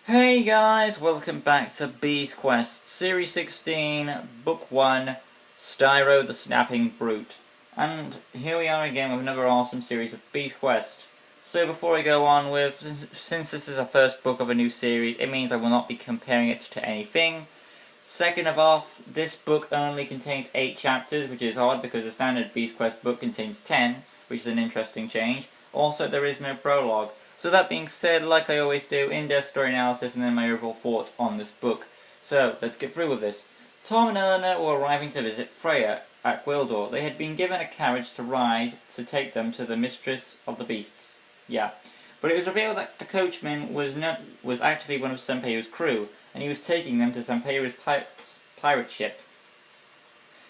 Hey guys, welcome back to Beast Quest, Series 16, Book 1, Styro the Snapping Brute. And here we are again with another awesome series of Beast Quest. So before I go on with, since this is our first book of a new series, it means I will not be comparing it to anything. Second of all, this book only contains 8 chapters, which is odd because the standard Beast Quest book contains 10, which is an interesting change. Also, there is no prologue. So that being said, like I always do, in-depth story analysis and then my overall thoughts on this book. So, let's get through with this. Tom and Eleanor were arriving to visit Freya at Gwildor. They had been given a carriage to ride to take them to the Mistress of the Beasts. Yeah. But it was revealed that the coachman was actually one of Senpei's crew, and he was taking them to Senpei's pirate ship.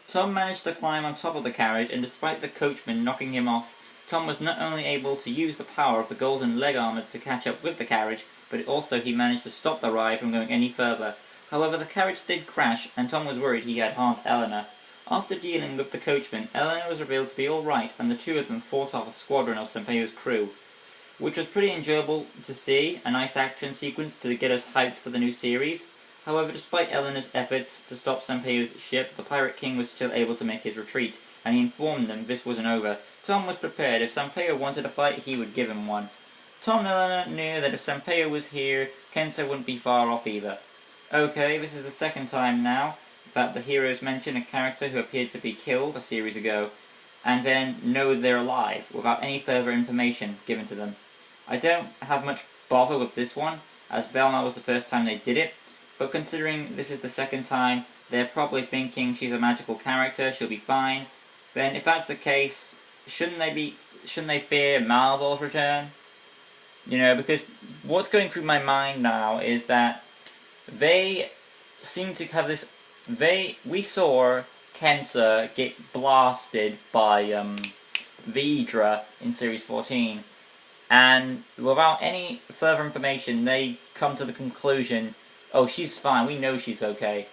Tom managed to climb on top of the carriage, and despite the coachman knocking him off, Tom was not only able to use the power of the golden leg armor to catch up with the carriage, but also he managed to stop the ride from going any further. However, the carriage did crash, and Tom was worried he had harmed Eleanor. After dealing with the coachman, Eleanor was revealed to be alright, and the two of them fought off a squadron of Senpei's crew, which was pretty enjoyable to see, a nice action sequence to get us hyped for the new series. However, despite Eleanor's efforts to stop Senpei's ship, the Pirate King was still able to make his retreat, and he informed them this wasn't over. Tom was prepared. If Senpei wanted a fight, he would give him one. Tom and Eleanor knew that if Senpei was here, Kensa wouldn't be far off either. Okay, this is the second time now that the heroes mention a character who appeared to be killed a series ago, and then know they're alive, without any further information given to them. I don't have much bother with this one, as Velma was the first time they did it, but considering this is the second time, they're probably thinking she's a magical character, she'll be fine. Then, if that's the case, shouldn't they fear Malvol's return? You know, because what's going through my mind now is that they seem to have this. We saw Kensa get blasted by Vidra in Series 14, and without any further information, they come to the conclusion, oh, she's fine, we know she's okay.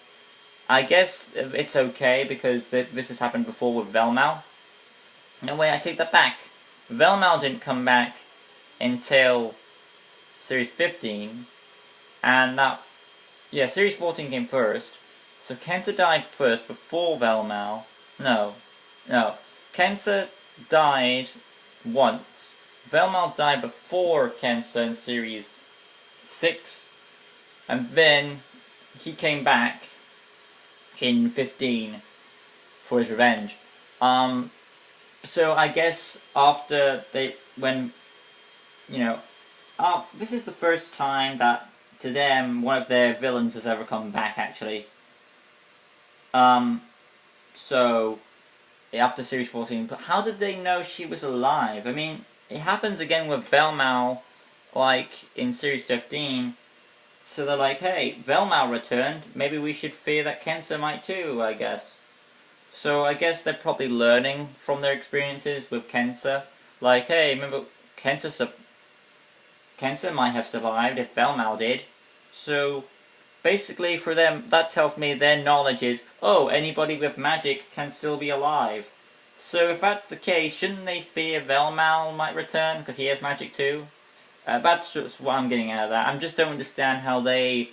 I guess it's okay because this has happened before with Velmal. No way, I take that back. Velmal didn't come back until Series 15, and Series 14 came first. So Kensa died first before Velmal. No. Kensa died once. Velmal died before Kensa in Series 6, and then he came back in 15 for his revenge. So I guess after this is the first time that to them one of their villains has ever come back actually. So after Series 14, but how did they know she was alive? I mean, it happens again with Velmal, like in Series 15. So they're like, hey, Velmal returned, maybe we should fear that Kensa might too, I guess. So I guess they're probably learning from their experiences with Kensa. Like, hey, remember, Kensa might have survived if Velmal did. So, basically for them, that tells me their knowledge is, oh, anybody with magic can still be alive. So if that's the case, shouldn't they fear Velmal might return, because he has magic too? That's just what I'm getting out of that. I just don't understand how they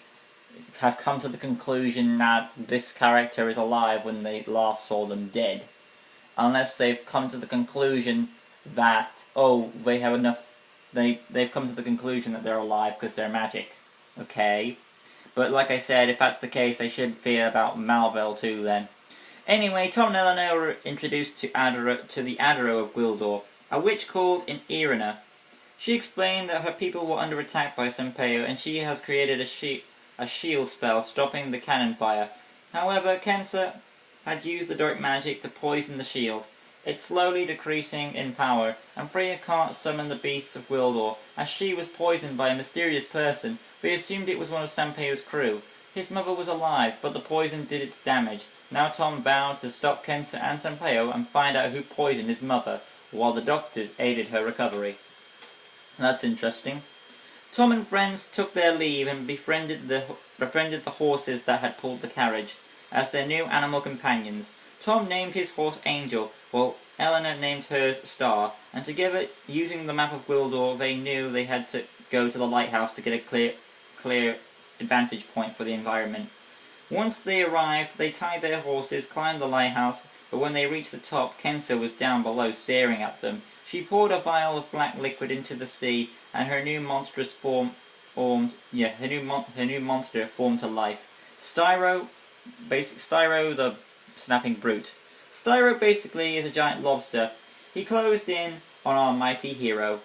have come to the conclusion that this character is alive when they last saw them dead. Unless they've come to the conclusion that, oh, they have enough, they've come to the conclusion that they're alive because they're magic. Okay. But like I said, if that's the case, they should fear about Malvel too then. Anyway, Tom and Eleanor were introduced to the Adaro of Gwildor, a witch called Irina. She explained that her people were under attack by Senpei, and she has created a shield spell stopping the cannon fire. However, Kensa had used the dark magic to poison the shield. It's slowly decreasing in power, and Freya can't summon the beasts of Gwildor, as she was poisoned by a mysterious person. We assumed it was one of Senpei's crew. His mother was alive, but the poison did its damage. Now Tom vowed to stop Kensa and Senpei and find out who poisoned his mother, while the doctors aided her recovery. That's interesting. Tom and friends took their leave and befriended the horses that had pulled the carriage as their new animal companions. Tom named his horse Angel, while Eleanor named hers Star, and together, using the map of Gwildor, they knew they had to go to the lighthouse to get a clear advantage point for the environment. Once they arrived, they tied their horses, climbed the lighthouse, but when they reached the top, Kenzo was down below staring at them. She poured a vial of black liquid into the sea, and her new monstrous monster formed to life. Styro the snapping brute. Styro basically is a giant lobster. He closed in on our mighty hero.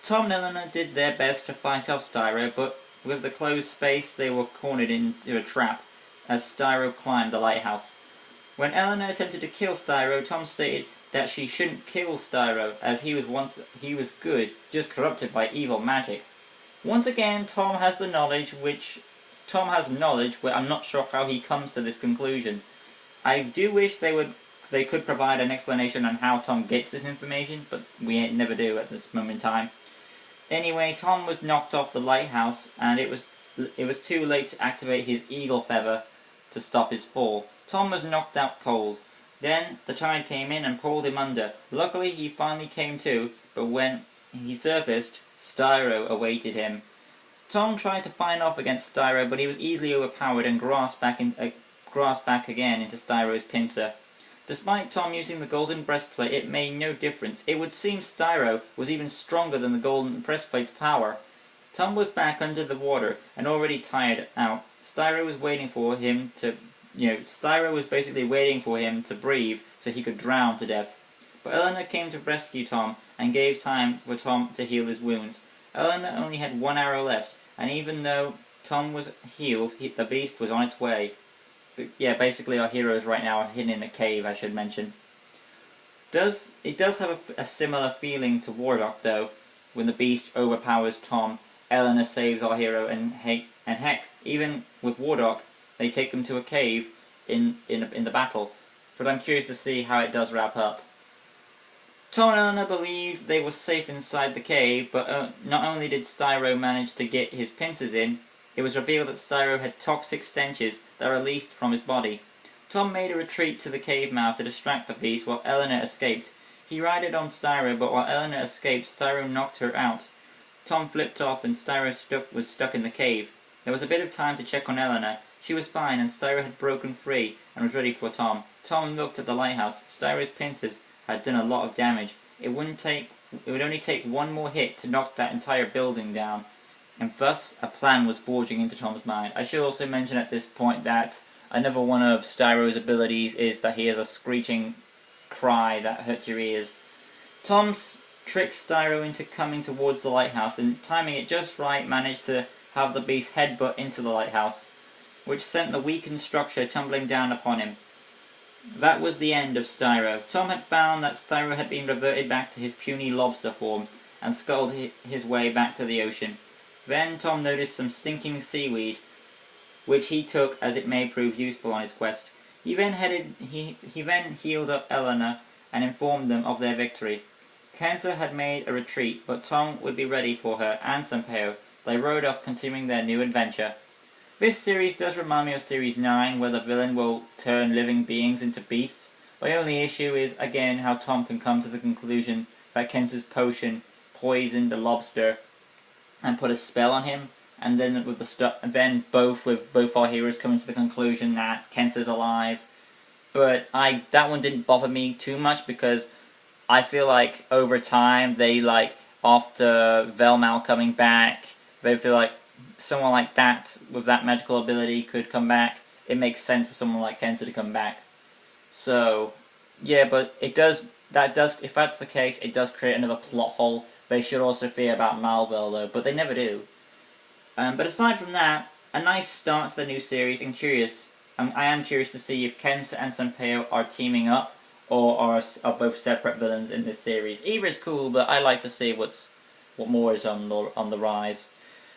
Tom and Eleanor did their best to fight off Styro, but with the closed space they were cornered into a trap as Styro climbed the lighthouse. When Eleanor attempted to kill Styro, Tom stated that she shouldn't kill Styro, as he was good, just corrupted by evil magic. Once again, Tom has knowledge where I'm not sure how he comes to this conclusion. I do wish they could provide an explanation on how Tom gets this information, but we never do at this moment in time. Anyway, Tom was knocked off the lighthouse, and it was too late to activate his eagle feather to stop his fall. Tom was knocked out cold. Then the tide came in and pulled him under. Luckily he finally came to, but when he surfaced, Styro awaited him. Tom tried to fight off against Styro, but he was easily overpowered and grasped back again into Styro's pincer. Despite Tom using the golden breastplate, it made no difference. It would seem Styro was even stronger than the golden breastplate's power. Tom was back under the water and already tired out. Styro was basically waiting for him to breathe so he could drown to death. But Eleanor came to rescue Tom and gave time for Tom to heal his wounds. Eleanor only had 1 arrow left, and even though Tom was healed, the beast was on its way. But yeah, basically our heroes right now are hidden in a cave, I should mention. It does have a similar feeling to Wardock, though. When the beast overpowers Tom, Eleanor saves our hero, and heck, even with Wardock, they take them to a cave in the battle. But I'm curious to see how it does wrap up. Tom and Eleanor believed they were safe inside the cave, but not only did Styro manage to get his pincers in, it was revealed that Styro had toxic stenches that released from his body. Tom made a retreat to the cave mouth to distract the beast while Eleanor escaped. He righted on Styro, but while Eleanor escaped, Styro knocked her out. Tom flipped off and Styro was stuck in the cave. There was a bit of time to check on Eleanor. She was fine and Styro had broken free and was ready for Tom. Tom looked at the lighthouse. Styro's pincers had done a lot of damage. It would only take one more hit to knock that entire building down. And thus, a plan was forging into Tom's mind. I should also mention at this point that another one of Styro's abilities is that he has a screeching cry that hurts your ears. Tom tricked Styro into coming towards the lighthouse, and timing it just right, managed to have the beast headbutt into the lighthouse, which sent the weakened structure tumbling down upon him. That was the end of Styro. Tom had found that Styro had been reverted back to his puny lobster form, and scuttled his way back to the ocean. Then Tom noticed some stinking seaweed, which he took as it may prove useful on his quest. He then healed up Eleanor and informed them of their victory. Kenzo had made a retreat, but Tom would be ready for her and Sampeo. They rode off, continuing their new adventure. This series does remind me of Series 9, where the villain will turn living beings into beasts. My only issue is, again, how Tom can come to the conclusion that Kenzo's potion poisoned the lobster and put a spell on him, and then both our heroes coming to the conclusion that Kenzo's alive. But that one didn't bother me too much, because I feel like over time after Velmal coming back, they feel like someone like that with that magical ability could come back. It makes sense for someone like Kenzo to come back. So yeah, but if that's the case, it does create another plot hole. They should also fear about Malville, though, but they never do. But aside from that, a nice start to the new series, and I am curious to see if Kenzo and Sampeo are teaming up, or are both separate villains in this series. Either is cool, but I like to see what more is on the rise.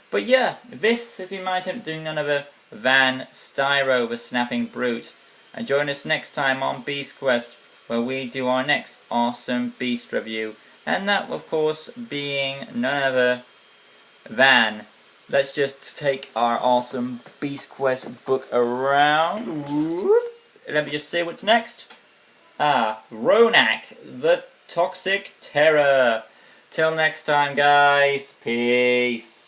But yeah, this has been my attempt at doing another than Styro the Snapping Brute. And join us next time on Beast Quest, where we do our next awesome beast review. And that, of course, being none other than... Let's just take our awesome Beast Quest book around. Whoop. Let me just say what's next. Ronak, the Toxic Terror. Till next time, guys. Peace.